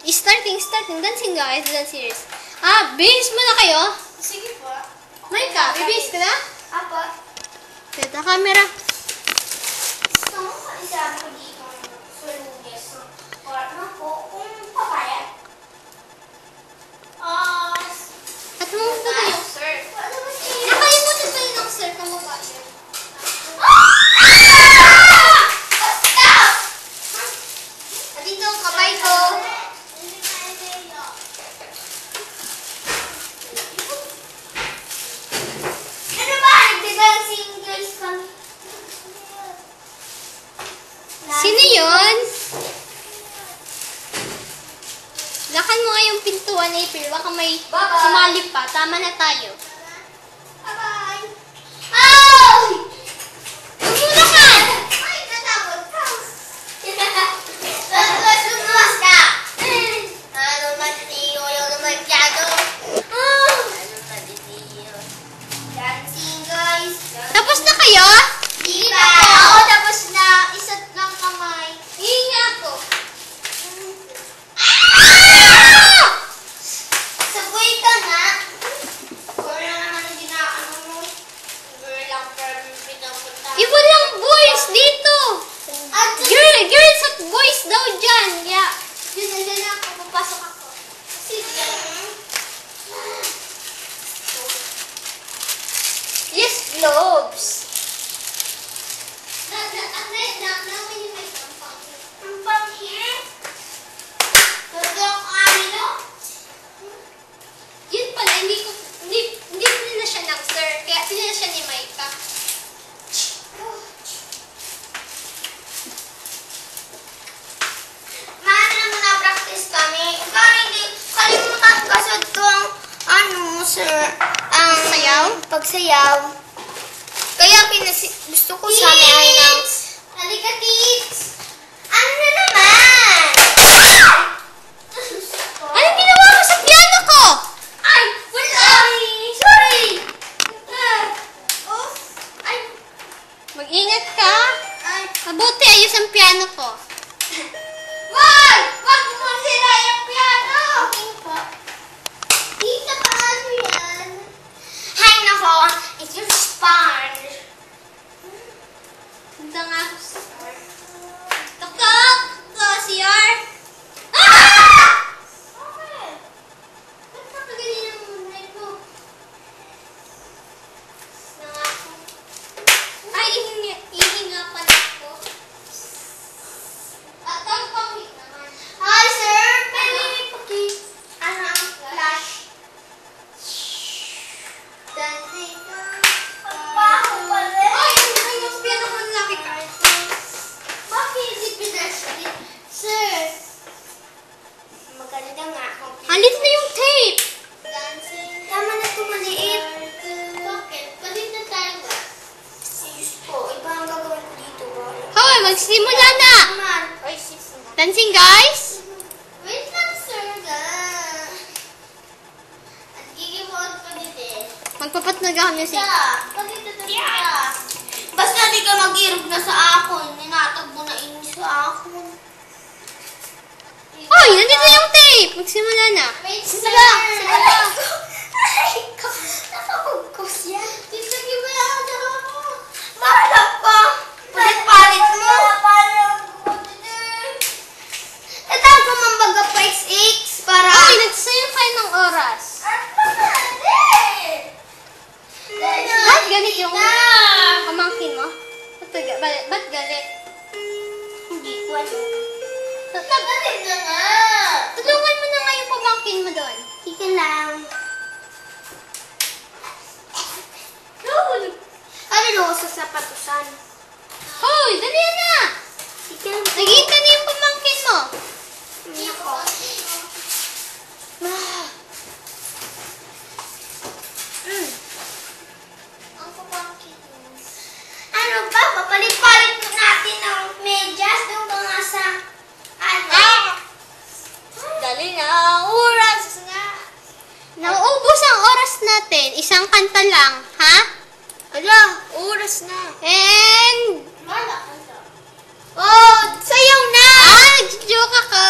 Starting. Dancing guys, dance series. Bihis mo na kayo? Sige po. May ka, bibihis ka na? Apo. Teta, camera. Gusto mo ka isabi ko dito suluges. O ano po, kung papayag. At mo po tayo. Sir. Nakalimutan tayo ng sir ka mo ba? Dito, kabay ko. Ano ba? Nagda-dancing girls kami. Sino yun? Lakan mo nga yung pintuan, April. Baka may sumali pa. Tama na tayo. Bye-bye. Ay! Muna ka! Ay, natakot ka. Lumuwas ka. Ano matitiyo yung magkado? Ano matitiyo? Dancing guys. Tapos na kayo? Di ba? Oo, tapos na. Isa't lang kamay. Hihinga ako. Saboy ka nga. Girl lang naman ang ginaano mo. Girl lang pero pinapunta. Walang boys dito. Girls at boys daw dyan. Yeah. Diyan na ako. Papasok ako. Sige. Yes, globes. Ang panghirit. Gagawin ko ano? Yun pala, hindi nila siya ng sir. Kaya nila siya ni Micah. Mahal naman na-practice kami. Hindi, kalimutan kasi itong, sir, pagsayaw. Kaya gusto ko sana ay ng... Halika, Tits! Ano na naman? Anong ginawa mo sa piano ko? Ay! Wala! Sorry! Ay! Mag-ingat ka. Ay! Mabuti ayos ang piano ko. Wag! Wag mo sira yung piano! Tita, paano yan? Hay nako! It's your sponge! Punta nga ako sa... Tok! CR! Okay. Ba't nakagaling ang munay ko? Nangako. Ay, ihinga pala ako. At ang pangit naman. Hi, sir! Pwede ipakit. Ano ang flash? Dancing ka. Pagpaho pala. Ay, yung piano ko laki ka. Bakit si pedestrian? Sir! Maganda nga akong Halit na yung tape. dancing. Tama na ito maliit. Bakit? Palit na tayo ba? Serious po. Iba ang gagawin ko dito ba? Hoy, magsimula na. Naman. Ay, sis na. Dancing, guys. Wait lang, sir. At gigimod ko dito eh. Magpapatnog ako music. Basta di ka mag-irog na sa akin. Ninatagbo na inis sa akin. Hoy, nandito na yung tape. Magsimula na. Wait, sir. Simula. Ay, nakapagkos yan. Tita, gimana ako. Mahalap ka. Palit-palit mo. Tatawag ko mambaga pa XX para... Hoy, nagsayang kayo ng oras. Ba't galit yung pamangkin mo? Ba't galit? Hindi ko alam. Galit na nga. Tulungan mo na nga yung pamangkin mo doon. Sige lang. Ano na sa sapatusan? Hoy, dali na! Sige lang. Nagita na yung pamangkin mo. Nako. Ang pamangkin mo. Ano ba? Papalit-palit mo natin ng medyas ng mga sa... Ano? Dali na, oras na. Nauubos ang oras natin. Isang kanta lang, ha? Ala, oras na. And... Wala ka sa... Oh, sayaw na! Ah, joke ka.